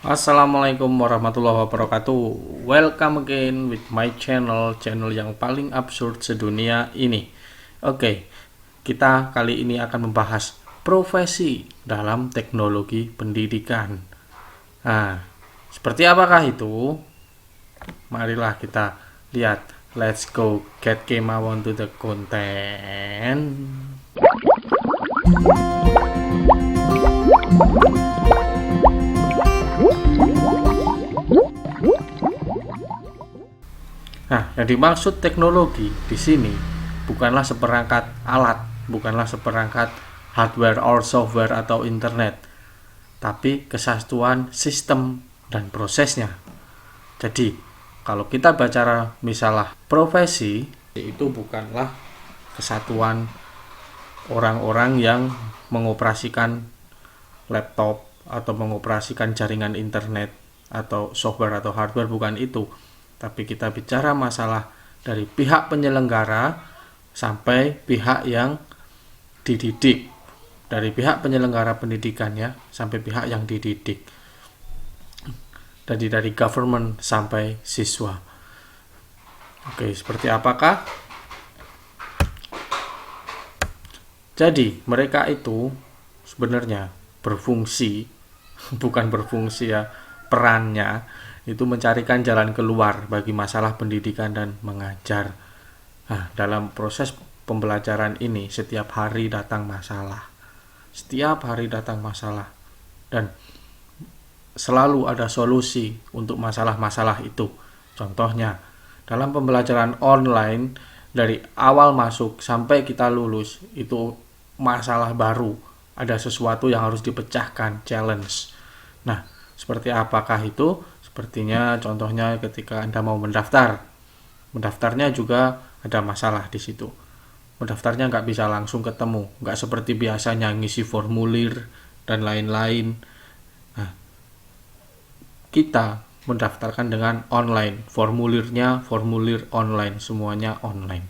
Assalamualaikum warahmatullahi wabarakatuh. Welcome again with my channel yang paling absurd sedunia ini. Oke, kita kali ini akan membahas profesi dalam teknologi pendidikan. Nah, seperti apakah itu? Marilah kita lihat. Let's go get came on to the content. Nah, yang dimaksud teknologi di sini bukanlah seperangkat alat, bukanlah seperangkat hardware or software atau internet, tapi kesatuan sistem dan prosesnya. Jadi, kalau kita bicara misalnya profesi, itu bukanlah kesatuan orang-orang yang mengoperasikan laptop atau mengoperasikan jaringan internet atau software atau hardware, bukan itu. Tapi kita bicara masalah dari pihak penyelenggara sampai pihak yang dididik, dari pihak penyelenggara pendidikan ya sampai pihak yang dididik, dari government sampai siswa. Oke, seperti apakah? Jadi mereka itu sebenarnya berfungsi bukan berfungsi ya, perannya itu mencarikan jalan keluar bagi masalah pendidikan dan mengajar. Nah, dalam proses pembelajaran ini setiap hari datang masalah. Setiap hari datang masalah dan selalu ada solusi untuk masalah-masalah itu. Contohnya, dalam pembelajaran online dari awal masuk sampai kita lulus itu masalah baru, ada sesuatu yang harus dipecahkan, challenge. Nah, seperti apakah itu? Sepertinya contohnya ketika Anda mau mendaftarnya juga ada masalah di situ. Mendaftarnya nggak bisa langsung ketemu, nggak seperti biasanya ngisi formulir dan lain-lain. Nah, kita mendaftarkan dengan online, formulirnya formulir online, semuanya online.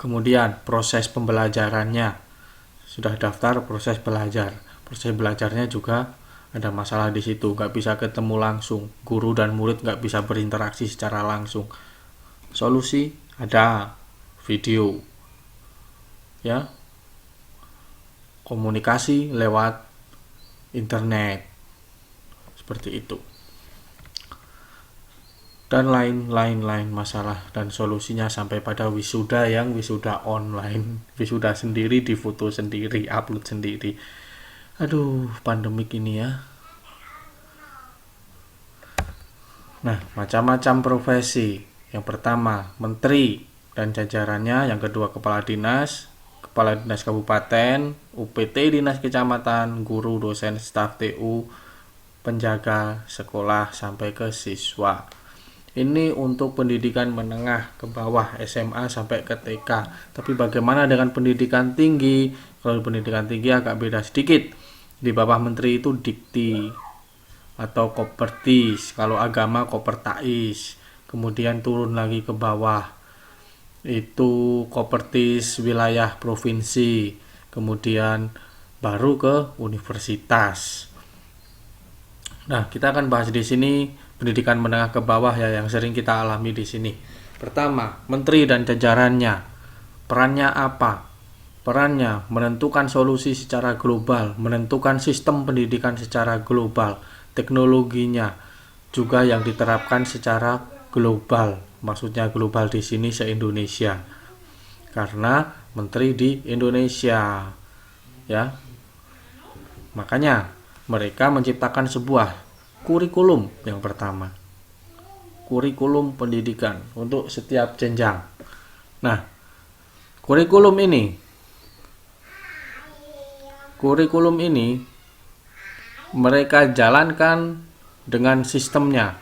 Kemudian proses pembelajarannya, sudah daftar proses belajarnya juga ada masalah di situ, nggak bisa ketemu langsung, guru dan murid nggak bisa berinteraksi secara langsung. Solusi ada, video ya, komunikasi lewat internet, seperti itu, dan lain-lain masalah dan solusinya sampai pada wisuda yang wisuda online, wisuda sendiri, difoto sendiri, upload sendiri. Aduh, pandemik ini ya. Nah, macam-macam profesi. Yang pertama, menteri dan jajarannya. Yang kedua, kepala dinas kabupaten, UPT dinas kecamatan, guru, dosen, staf TU, penjaga sekolah sampai ke siswa. Ini untuk pendidikan menengah ke bawah, SMA sampai ke TK. Tapi bagaimana dengan pendidikan tinggi? Kalau pendidikan tinggi agak beda sedikit. Di bawah menteri itu dikti atau kopertis, kalau agama kopertais. Kemudian turun lagi ke bawah itu kopertis wilayah provinsi, kemudian baru ke universitas. Nah, kita akan bahas di sini pendidikan menengah ke bawah ya, yang sering kita alami di sini. Pertama, menteri dan jajarannya. Perannya apa? Perannya menentukan solusi secara global, menentukan sistem pendidikan secara global, teknologinya juga yang diterapkan secara global. Maksudnya global di sini se-Indonesia. Karena menteri di Indonesia. Ya. Makanya mereka menciptakan sebuah kurikulum yang pertama. Kurikulum pendidikan untuk setiap jenjang. Nah, kurikulum ini mereka jalankan dengan sistemnya.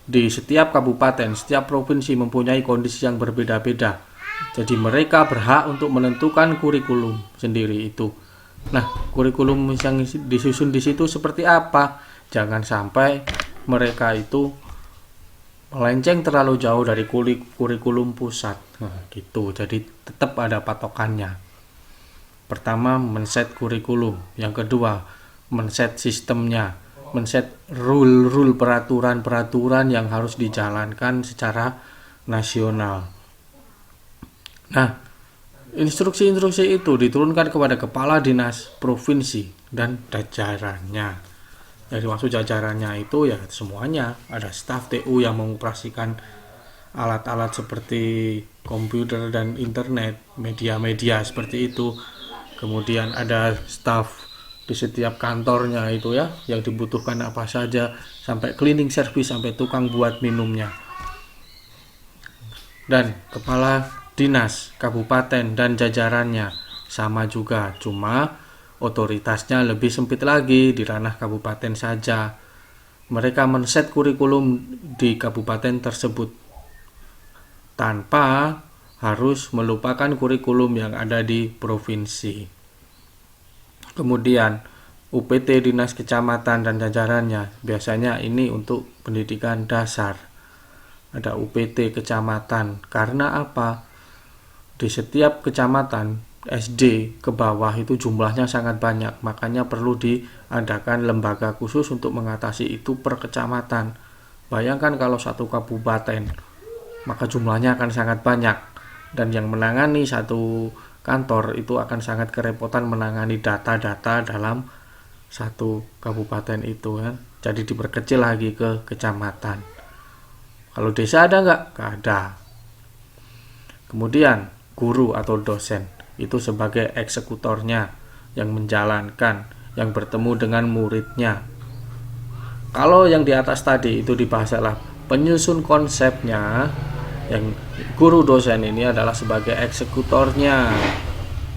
Di setiap kabupaten, setiap provinsi mempunyai kondisi yang berbeda-beda. Jadi mereka berhak untuk menentukan kurikulum sendiri itu. Nah, kurikulum yang disusun di situ seperti apa? Jangan sampai mereka itu melenceng terlalu jauh dari kurikulum pusat. Nah, gitu. Jadi tetap ada patokannya. Pertama, men-set kurikulum. Yang kedua, men-set sistemnya, men-set rule peraturan yang harus dijalankan secara nasional. Nah, instruksi-instruksi itu diturunkan kepada kepala dinas provinsi dan jajarannya. Jadi maksud jajarannya itu ya semuanya, ada staf TU yang mengoperasikan alat-alat seperti komputer dan internet, media-media seperti itu. Kemudian ada staf di setiap kantornya itu ya, yang dibutuhkan apa saja, sampai cleaning service, sampai tukang buat minumnya. Dan kepala dinas kabupaten dan jajarannya sama juga, cuma otoritasnya lebih sempit lagi, di ranah kabupaten saja. Mereka men-set kurikulum di kabupaten tersebut tanpa harus melupakan kurikulum yang ada di provinsi. Kemudian UPT dinas kecamatan dan jajarannya, biasanya ini untuk pendidikan dasar. Ada UPT kecamatan, karena apa? Di setiap kecamatan SD ke bawah itu jumlahnya sangat banyak, makanya perlu diadakan lembaga khusus untuk mengatasi itu per kecamatan. Bayangkan kalau satu kabupaten, maka jumlahnya akan sangat banyak, dan yang menangani satu kantor itu akan sangat kerepotan menangani data-data dalam satu kabupaten itu kan. Jadi diperkecil lagi ke kecamatan. Kalau desa ada nggak? Nggak ada. Kemudian guru atau dosen itu sebagai eksekutornya, yang menjalankan, yang bertemu dengan muridnya. Kalau yang di atas tadi itu dibahas adalah penyusun konsepnya, yang guru dosen ini adalah sebagai eksekutornya,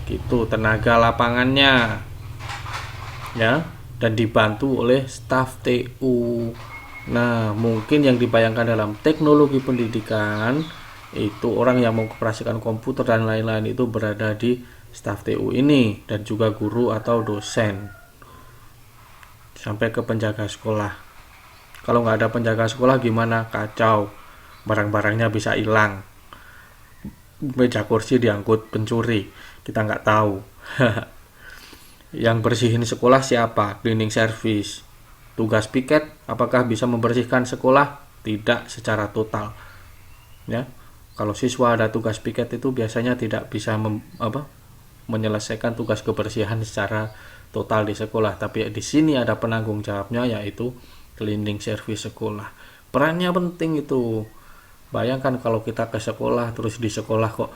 gitu, tenaga lapangannya ya, dan dibantu oleh staf TU. Nah, mungkin yang dibayangkan dalam teknologi pendidikan itu orang yang mengoperasikan komputer dan lain-lain itu berada di staf TU ini, dan juga guru atau dosen sampai ke penjaga sekolah. Kalau nggak ada penjaga sekolah gimana? Kacau, barang-barangnya bisa hilang, meja kursi diangkut pencuri, kita nggak tahu. Yang bersihin sekolah siapa? Cleaning service. Tugas piket, apakah bisa membersihkan sekolah? Tidak secara total ya. Kalau siswa ada tugas piket itu biasanya tidak bisa menyelesaikan tugas kebersihan secara total di sekolah, tapi di sini ada penanggung jawabnya, yaitu cleaning service sekolah. Perannya penting itu. Bayangkan kalau kita ke sekolah, terus di sekolah kok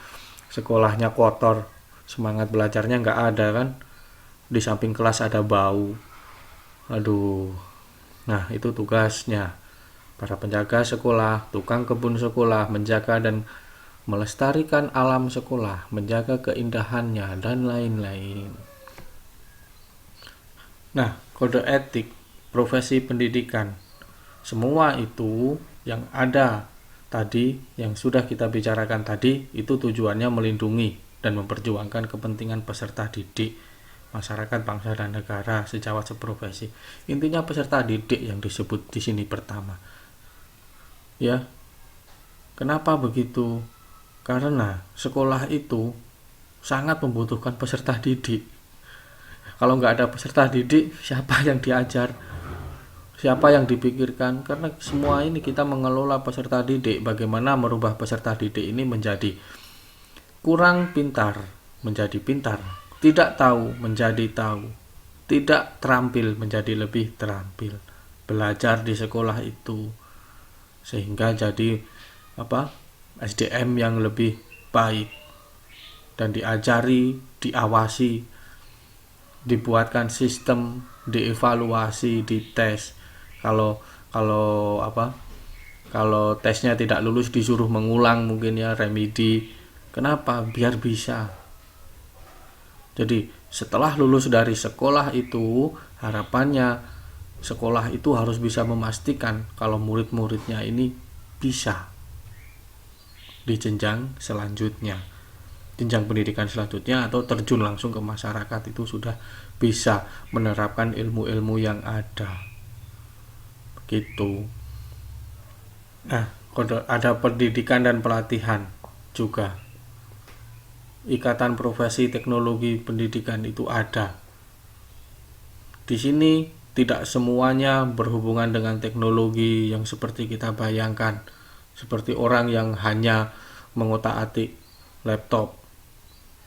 sekolahnya kotor, semangat belajarnya nggak ada kan. Di samping kelas ada bau, aduh. Nah, itu tugasnya para penjaga sekolah, tukang kebun sekolah, menjaga dan melestarikan alam sekolah, menjaga keindahannya, dan lain-lain. Nah, kode etik profesi pendidikan, semua itu yang ada tadi, yang sudah kita bicarakan tadi, itu tujuannya melindungi dan memperjuangkan kepentingan peserta didik, masyarakat, bangsa, dan negara sejawat seprofesi. Intinya peserta didik yang disebut di sini pertama. Ya, kenapa begitu? Karena sekolah itu sangat membutuhkan peserta didik. Kalau nggak ada peserta didik, siapa yang diajar? Siapa yang dipikirkan? Karena semua ini kita mengelola peserta didik. Bagaimana merubah peserta didik ini menjadi kurang pintar menjadi pintar, tidak tahu menjadi tahu, tidak terampil menjadi lebih terampil. Belajar di sekolah itu sehingga jadi SDM yang lebih baik, dan diajari, diawasi, dibuatkan sistem, dievaluasi, dites. Kalau tesnya tidak lulus disuruh mengulang, mungkin ya, remedi. Kenapa? Biar bisa. Jadi setelah lulus dari sekolah itu, harapannya sekolah itu harus bisa memastikan kalau murid-muridnya ini bisa di jenjang selanjutnya, jenjang pendidikan selanjutnya, atau terjun langsung ke masyarakat, itu sudah bisa menerapkan ilmu-ilmu yang ada. Begitu. Nah, ada pendidikan dan pelatihan juga. Ikatan Profesi Teknologi Pendidikan itu ada. Di sini tidak semuanya berhubungan dengan teknologi yang seperti kita bayangkan, seperti orang yang hanya mengotak-atik laptop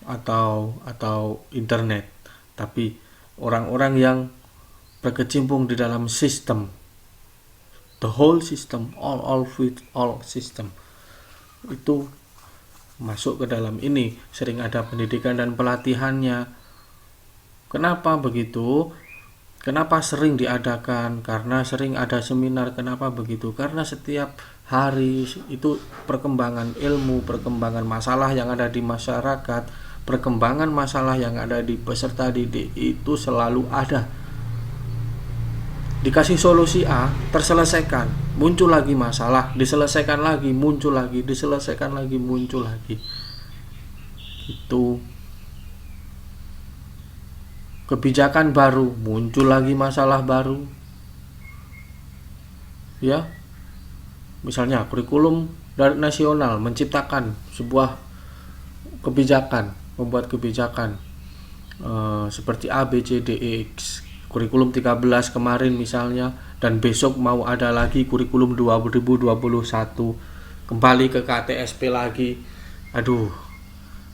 atau internet, tapi orang-orang yang berkecimpung di dalam sistem, the whole system, all system, itu masuk ke dalam ini. Sering ada pendidikan dan pelatihannya. Kenapa begitu? Kenapa sering diadakan? Karena sering ada seminar. Kenapa begitu? Karena setiap hari itu perkembangan ilmu, perkembangan masalah yang ada di masyarakat, perkembangan masalah yang ada di peserta didik itu selalu ada. Dikasih solusi A, terselesaikan, muncul lagi masalah, diselesaikan lagi, muncul lagi, diselesaikan lagi, muncul lagi. Itu kebijakan baru, muncul lagi masalah baru. Ya, misalnya kurikulum nasional menciptakan sebuah kebijakan, membuat kebijakan seperti A, B, C, D, E, X. Kurikulum 13 kemarin misalnya, dan besok mau ada lagi kurikulum 2021, kembali ke KTSP lagi. Aduh.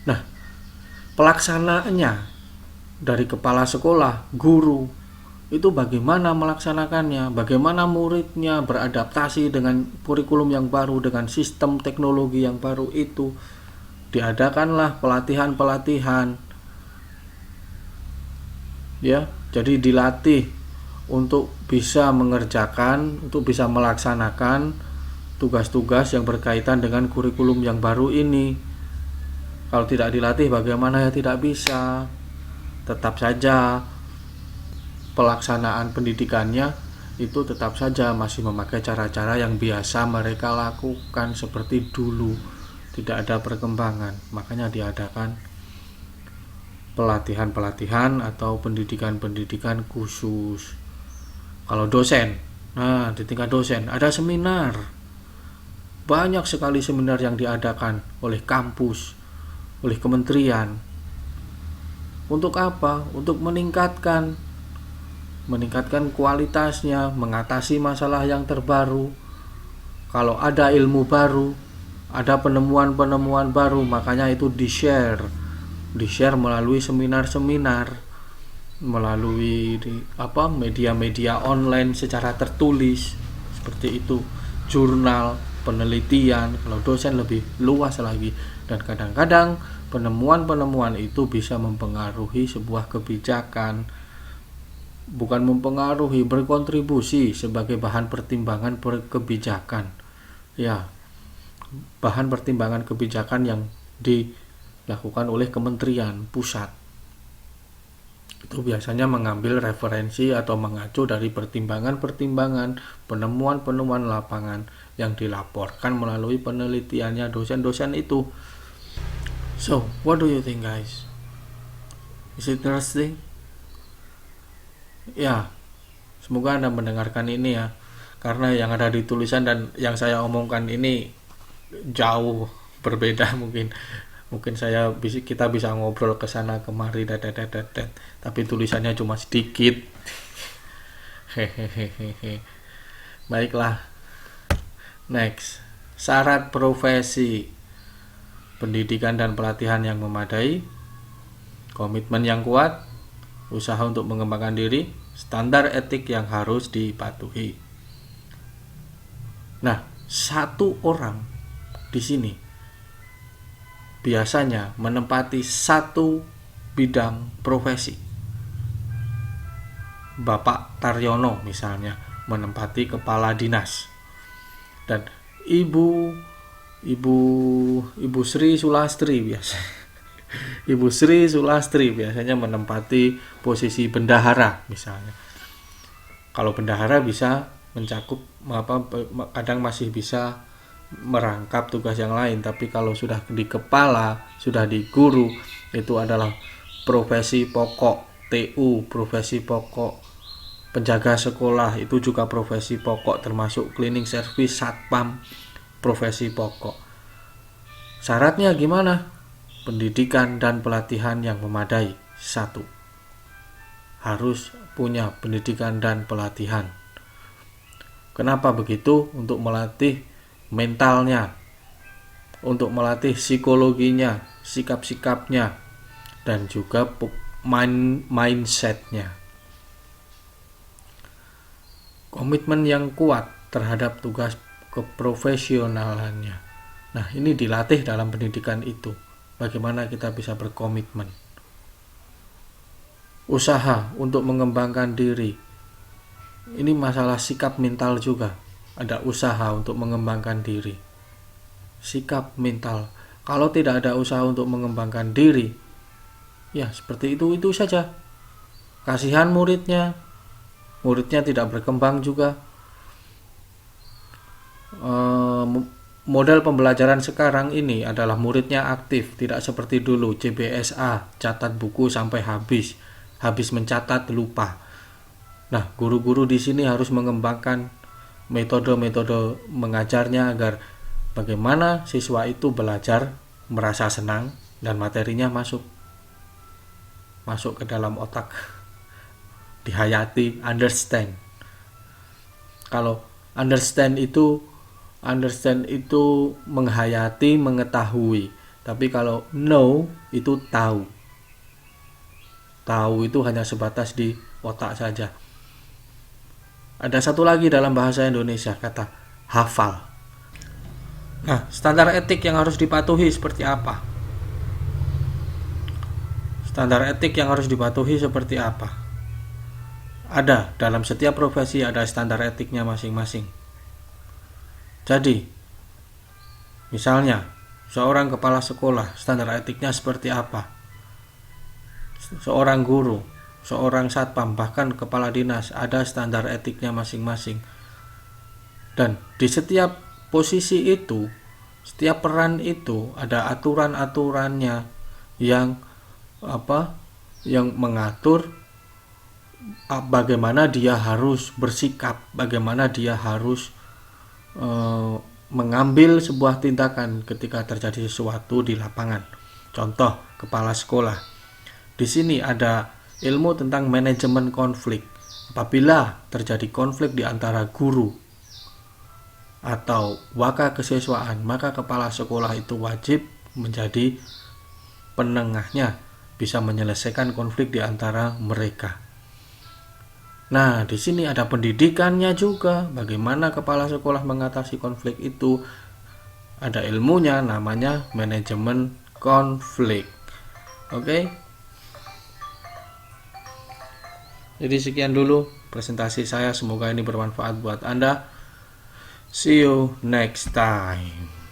Nah, pelaksanaannya dari kepala sekolah, guru, itu bagaimana melaksanakannya, bagaimana muridnya beradaptasi dengan kurikulum yang baru, dengan sistem teknologi yang baru itu. Diadakanlah pelatihan-pelatihan, ya, jadi dilatih untuk bisa mengerjakan, untuk bisa melaksanakan tugas-tugas yang berkaitan dengan kurikulum yang baru ini. Kalau tidak dilatih bagaimana? Ya tidak bisa. Tetap saja pelaksanaan pendidikannya itu tetap saja masih memakai cara-cara yang biasa mereka lakukan seperti dulu. Tidak ada perkembangan. Makanya diadakan pelatihan-pelatihan atau pendidikan-pendidikan khusus. Kalau dosen, nah di tingkat dosen ada seminar. Banyak sekali seminar yang diadakan oleh kampus, oleh kementerian. Untuk apa? Untuk meningkatkan kualitasnya, mengatasi masalah yang terbaru. Kalau ada ilmu baru, ada penemuan-penemuan baru, makanya itu di-share melalui seminar-seminar, melalui media-media online secara tertulis seperti itu, jurnal, penelitian. Kalau dosen lebih luas lagi, dan kadang-kadang penemuan-penemuan itu bisa mempengaruhi sebuah kebijakan, bukan mempengaruhi, berkontribusi sebagai bahan pertimbangan kebijakan, ya, bahan pertimbangan kebijakan yang dilakukan oleh kementerian pusat. Itu biasanya mengambil referensi atau mengacu dari pertimbangan-pertimbangan, penemuan-penemuan lapangan yang dilaporkan melalui penelitiannya dosen-dosen itu. So, what do you think, guys? Is it interesting? Ya, semoga Anda mendengarkan ini ya, karena yang ada di tulisan dan yang saya omongkan ini jauh berbeda. Mungkin kita bisa ngobrol ke sana kemari, tapi tulisannya cuma sedikit. Hehehe. Baiklah. Next, syarat profesi: pendidikan dan pelatihan yang memadai, komitmen yang kuat, usaha untuk mengembangkan diri, standar etik yang harus dipatuhi. Nah, satu orang di sini biasanya menempati satu bidang profesi. Bapak Taryono misalnya menempati kepala dinas, dan Ibu Sri Sulastri Ibu Sri Sulastri biasanya menempati posisi bendahara misalnya. Kalau bendahara bisa mencakup kadang masih bisa merangkap tugas yang lain, tapi kalau sudah di kepala, sudah di guru, itu adalah profesi pokok. TU, profesi pokok. Penjaga sekolah itu juga profesi pokok, termasuk cleaning service, satpam, profesi pokok. Syaratnya gimana? Pendidikan dan pelatihan yang memadai. 1. Harus punya pendidikan dan pelatihan. Kenapa begitu? Untuk melatih mentalnya, untuk melatih psikologinya, sikap-sikapnya, dan juga mindsetnya. Komitmen yang kuat terhadap tugas keprofesionalannya. Nah, ini dilatih dalam pendidikan itu. Bagaimana kita bisa berkomitmen. Usaha untuk mengembangkan diri. Ini masalah sikap mental juga. Ada usaha untuk mengembangkan diri. Sikap mental. Kalau tidak ada usaha untuk mengembangkan diri, ya seperti itu saja. Kasihan muridnya tidak berkembang juga. Model pembelajaran sekarang ini adalah muridnya aktif, tidak seperti dulu CBSA, catat buku sampai habis mencatat lupa. Nah, guru-guru di sini harus mengembangkan metode-metode mengajarnya agar bagaimana siswa itu belajar merasa senang dan materinya masuk ke dalam otak, dihayati, understand. Kalau understand itu menghayati, mengetahui. Tapi kalau know itu tahu. Tahu itu hanya sebatas di otak saja. Ada satu lagi dalam bahasa Indonesia, kata hafal. Nah, standar etik yang harus dipatuhi seperti apa? Standar etik yang harus dipatuhi seperti apa? Ada, dalam setiap profesi ada standar etiknya masing-masing. Jadi, misalnya, seorang kepala sekolah, standar etiknya seperti apa? Seorang guru, seorang satpam, bahkan kepala dinas, ada standar etiknya masing-masing. Dan di setiap posisi itu, setiap peran itu, ada aturan-aturannya yang mengatur bagaimana dia harus bersikap, bagaimana dia harus mengambil sebuah tindakan ketika terjadi sesuatu di lapangan. Contoh, kepala sekolah. Di sini ada ilmu tentang manajemen konflik. Apabila terjadi konflik di antara guru atau waka kesiswaan, maka kepala sekolah itu wajib menjadi penengahnya, bisa menyelesaikan konflik di antara mereka. Nah, di sini ada pendidikannya juga, bagaimana kepala sekolah mengatasi konflik itu. Ada ilmunya, namanya manajemen konflik. Oke? Jadi sekian dulu presentasi saya, semoga ini bermanfaat buat Anda. See you next time.